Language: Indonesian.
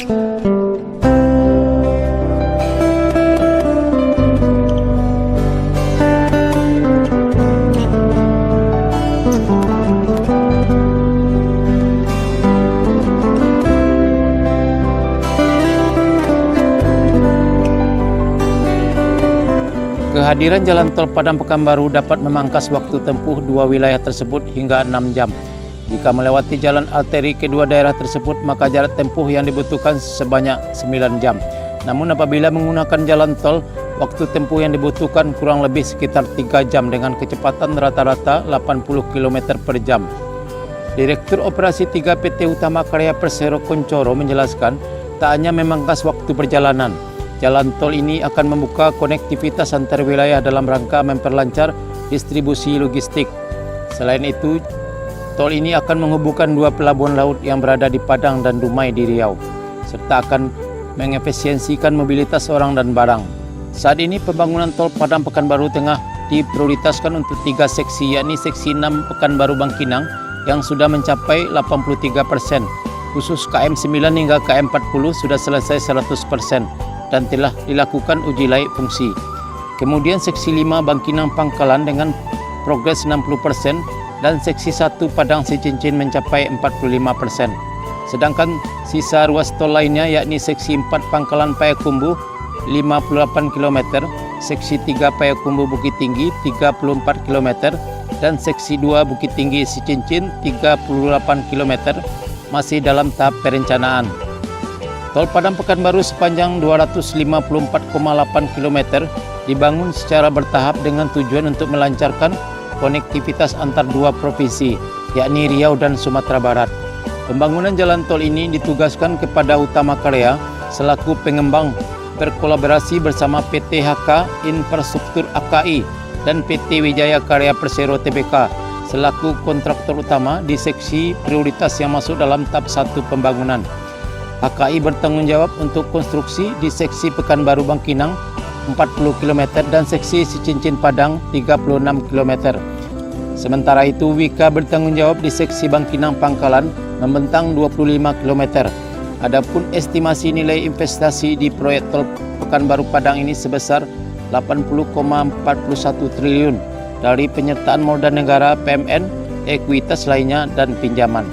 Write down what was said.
Kehadiran jalan tol Padang Pekanbaru dapat memangkas waktu tempuh dua wilayah tersebut hingga 6 jam. Jika melewati jalan arteri kedua daerah tersebut, maka jarak tempuh yang dibutuhkan sebanyak 9 jam. Namun apabila menggunakan jalan tol, waktu tempuh yang dibutuhkan kurang lebih sekitar 3 jam dengan kecepatan rata-rata 80 km per jam. Direktur Operasi 3 PT Utama Karya Persero Kuncoro menjelaskan, tak hanya memangkas waktu perjalanan, jalan tol ini akan membuka konektivitas antar wilayah dalam rangka memperlancar distribusi logistik. Selain itu, tol ini akan menghubungkan dua pelabuhan laut yang berada di Padang dan Dumai di Riau, serta akan mengefisiensikan mobilitas orang dan barang. Saat ini pembangunan tol Padang Pekanbaru tengah diprioritaskan untuk 3 seksi, yakni seksi 6 Pekanbaru Bangkinang yang sudah mencapai 83%. Khusus KM 9 hingga KM 40 sudah selesai 100% dan telah dilakukan uji layak fungsi. Kemudian seksi 5 Bangkinang Pangkalan dengan progres 60% dan seksi 1 Padang Sicincin mencapai 45%. Sedangkan sisa ruas tol lainnya yakni seksi 4 Pangkalan Payakumbuh 58 km, seksi 3 Payakumbuh Bukit Tinggi 34 km dan seksi 2 Bukit Tinggi Sicincin 38 km masih dalam tahap perencanaan. Tol Padang Pekanbaru sepanjang 254,8 km dibangun secara bertahap dengan tujuan untuk melancarkan konektivitas antar dua provinsi, yakni Riau dan Sumatera Barat. Pembangunan jalan tol ini ditugaskan kepada Utama Karya selaku pengembang berkolaborasi bersama PT HK Infrastruktur AKI dan PT Wijaya Karya Persero Tbk selaku kontraktor utama di seksi prioritas yang masuk dalam tahap 1 pembangunan. HKI bertanggung jawab untuk konstruksi di seksi Pekanbaru Bangkinang 40 km dan seksi Sicincin Padang 36 km. Sementara itu Wika bertanggung jawab di seksi Bangkinang Pangkalan membentang 25 km. Adapun estimasi nilai investasi di proyek tol Pekanbaru Padang ini sebesar 80,41 triliun dari penyertaan modal negara, PMN, ekuitas lainnya dan pinjaman.